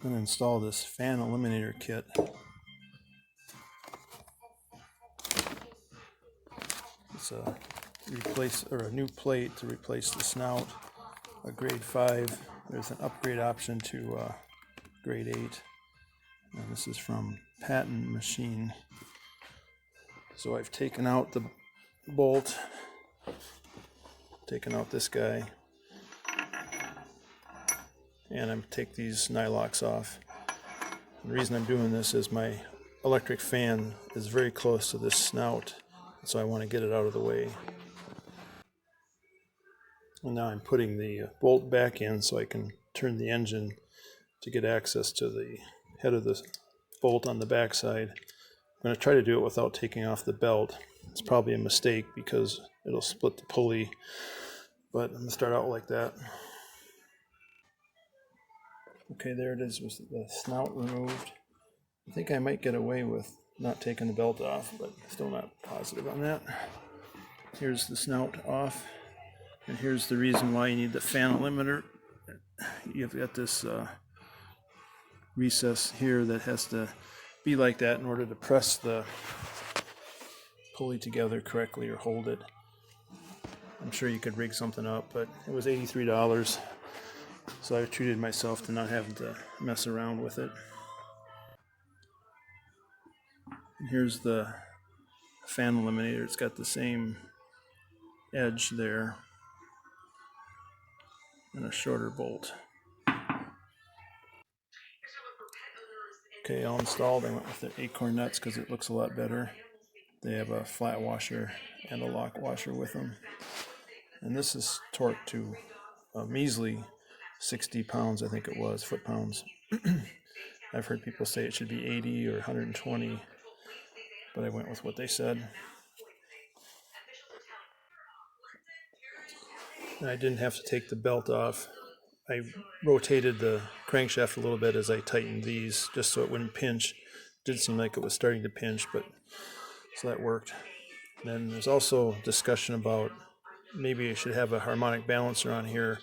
I'm going to install this Fan Eliminator Kit. It's a new plate to replace the snout, a grade 5. There's an upgrade option to grade 8. And this is from Patent Machine. So I've taken out the bolt, taken out this guy, and I'm take these nylocks off. And the reason I'm doing this is my electric fan is very close to this snout, so I want to get it out of the way. And now I'm putting the bolt back in so I can turn the engine to get access to the head of the bolt on the back side. I'm going to try to do it without taking off the belt. It's probably a mistake because it'll split the pulley, but I'm going to start out like that. Okay, there it is with the snout removed. I think I might get away with not taking the belt off, but still not positive on that. Here's the snout off, and here's the reason why you need the fan limiter. You've got this recess here that has to be like that in order to press the pulley together correctly or hold it. I'm sure you could rig something up, but it was $83, so I treated myself to not having to mess around with it. And here's the fan eliminator. It's got the same edge there and a shorter bolt. Okay, all installed. I went with the acorn nuts because it looks a lot better. They have a flat washer and a lock washer with them. And this is torqued to a measly 60 pounds, I think it was, foot-pounds. I've heard people say it should be 80 or 120, but I went with what they said. And I didn't have to take the belt off. I rotated the crankshaft a little bit as I tightened these, just so it wouldn't pinch. It did seem like it was starting to pinch, but so that worked. And then there's also discussion about maybe I should have a harmonic balancer on here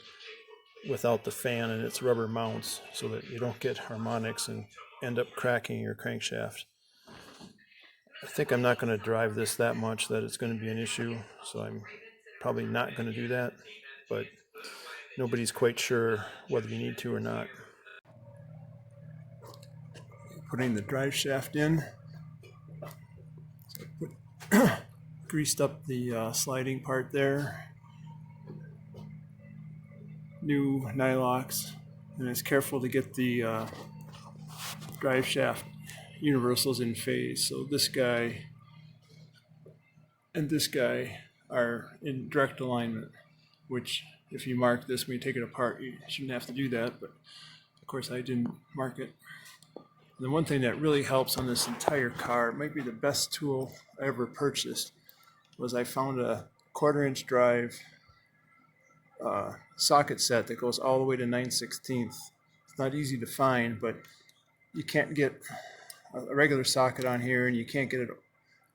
without the fan and its rubber mounts so that you don't get harmonics and end up cracking your crankshaft. I think I'm not going to drive this that much that it's going to be an issue, so I'm probably not going to do that, but nobody's quite sure whether you need to or not. Putting the drive shaft in. So I greased up the sliding part there. New nylocks, and it's careful to get the drive shaft universals in phase. So this guy and this guy are in direct alignment, which if you mark this when you take it apart, you shouldn't have to do that, but of course I didn't mark it. And the one thing that really helps on this entire car, it might be the best tool I ever purchased, was I found a 1/4-inch drive socket set that goes all the way to 9/16. It's not easy to find, but you can't get a regular socket on here, and you can't get a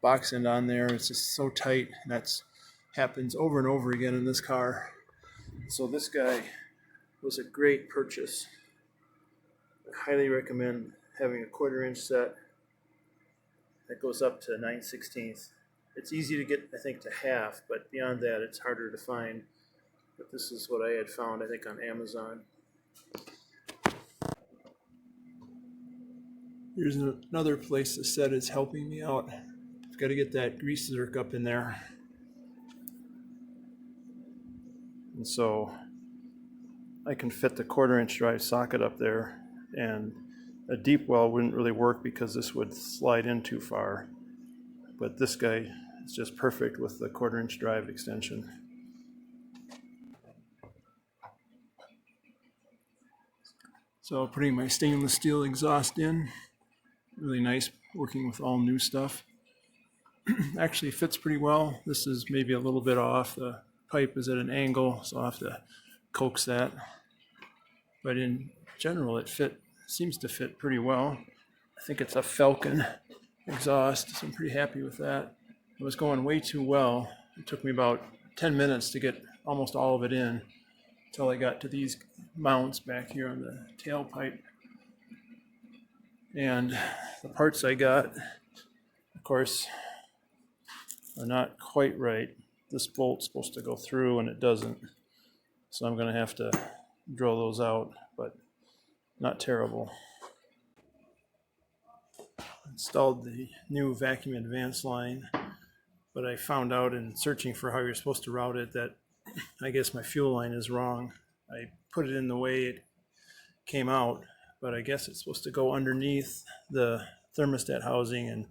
box end on there. It's just so tight, and that's happens over and over again in this car. So this guy was a great purchase. I highly recommend having a 1/4-inch set that goes up to 9/16. It's easy to get, I think, to half, but beyond that, it's harder to find. But this is what I had found, I think, on Amazon. Here's another place the set is helping me out. I've got to get that grease zerk up in there. And so I can fit the 1/4-inch drive socket up there, and a deep well wouldn't really work because this would slide in too far. But this guy is just perfect with the 1/4-inch drive extension. So putting my stainless steel exhaust in, really nice working with all new stuff. Actually fits pretty well. This is maybe a little bit off. The pipe is at an angle, so I'll have to coax that. But in general, it seems to fit pretty well. I think it's a Falcon exhaust, so I'm pretty happy with that. It was going way too well. It took me about 10 minutes to get almost all of it in until I got to these mounts back here on the tailpipe. And the parts I got, of course, are not quite right. This bolt's supposed to go through and it doesn't. So I'm going to have to drill those out, but not terrible. Installed the new vacuum advance line, but I found out in searching for how you're supposed to route it that I guess my fuel line is wrong. I put it in the way it came out, but I guess it's supposed to go underneath the thermostat housing, and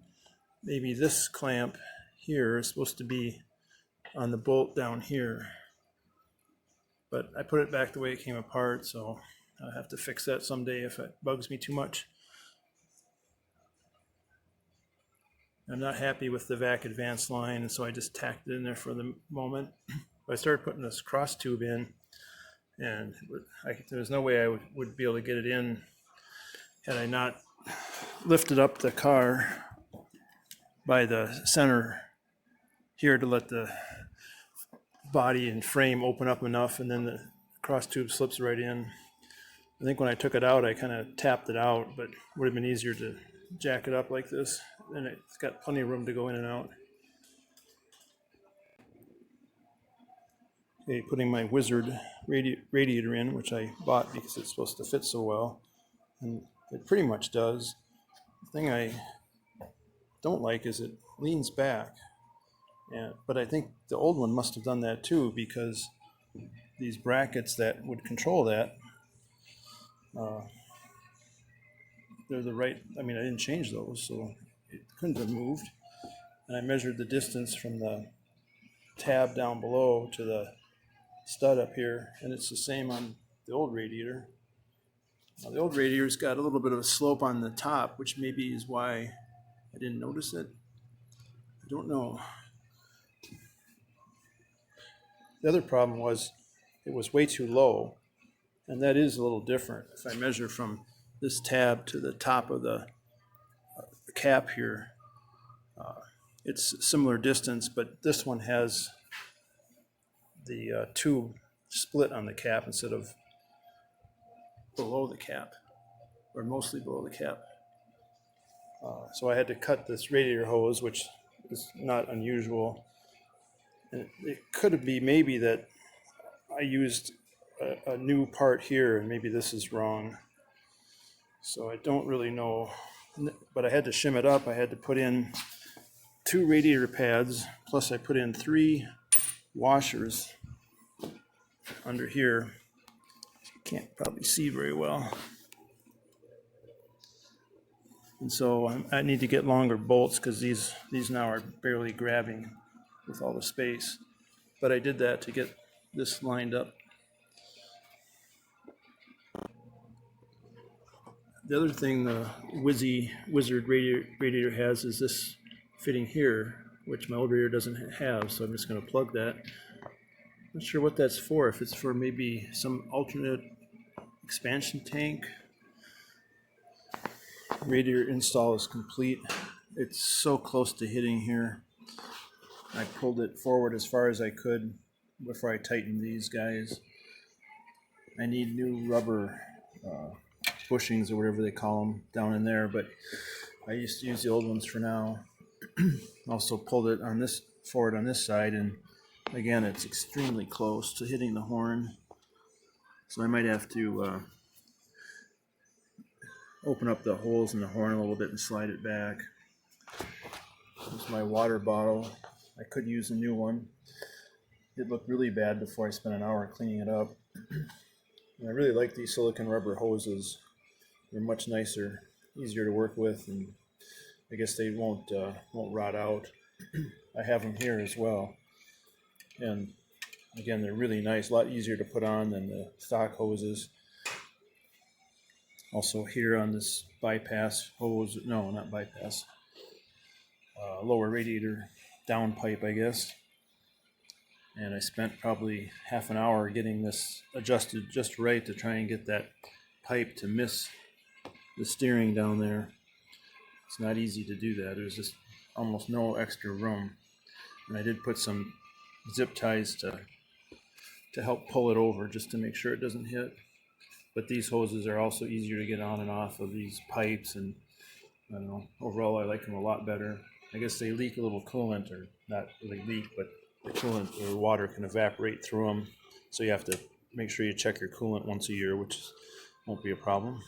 maybe this clamp here is supposed to be on the bolt down here. But I put it back the way it came apart, so I'll have to fix that someday if it bugs me too much. I'm not happy with the vac advance line, and so I just tacked it in there for the moment. I started putting this cross tube in, and there was no way I would be able to get it in had I not lifted up the car by the center here to let the body and frame open up enough, and then the cross tube slips right in. I think when I took it out, I kind of tapped it out, but it would have been easier to jack it up like this, and it's got plenty of room to go in and out. Okay, putting my Wizard radiator in, which I bought because it's supposed to fit so well, and it pretty much does. The thing I don't like is it leans back, but I think the old one must have done that too, because these brackets that would control that, they're the right, I mean, I didn't change those, so it couldn't have moved. And I measured the distance from the tab down below to the stud up here, and it's the same on the old radiator. Now, the old radiator's got a little bit of a slope on the top, which maybe is why I didn't notice it. I don't know. The other problem was it was way too low, and that is a little different. If I measure from this tab to the top of the cap here, it's a similar distance, but this one has the tube split on the cap instead of below the cap, or mostly below the cap. So I had to cut this radiator hose, which is not unusual. And it could be maybe that I used a new part here, and maybe this is wrong. So I don't really know, but I had to shim it up. I had to put in 2 radiator pads, plus I put in 3 washers under here. You can't probably see very well. And so I need to get longer bolts because these now are barely grabbing with all the space. But I did that to get this lined up. The other thing the Wizard radiator has is this fitting here, which my old radiator doesn't have, so I'm just going to plug that. Not sure what that's for, if it's for maybe some alternate expansion tank. Radiator install is complete. It's so close to hitting here. I pulled it forward as far as I could before I tightened these guys. I need new rubber bushings or whatever they call them down in there, but I used to use the old ones for now. Also pulled it on this forward on this side, and again it's extremely close to hitting the horn, so I might have to open up the holes in the horn a little bit and slide it back. Here's my water bottle. I could use a new one. It looked really bad before I spent an hour cleaning it up. And I really like these silicone rubber hoses. They're much nicer, easier to work with, and I guess they won't rot out. I have them here as well, and again they're really nice, a lot easier to put on than the stock hoses. Also here on this bypass hose, no, not bypass, lower radiator downpipe, I guess. And I spent probably half an hour getting this adjusted just right to try and get that pipe to miss the steering down there. It's not easy to do that. There's just almost no extra room. And I did put some zip ties to help pull it over just to make sure it doesn't hit. But these hoses are also easier to get on and off of these pipes, and I don't know. Overall, I like them a lot better. I guess they leak a little coolant, or not really leak, but the coolant or water can evaporate through them. So you have to make sure you check your coolant once a year, which won't be a problem.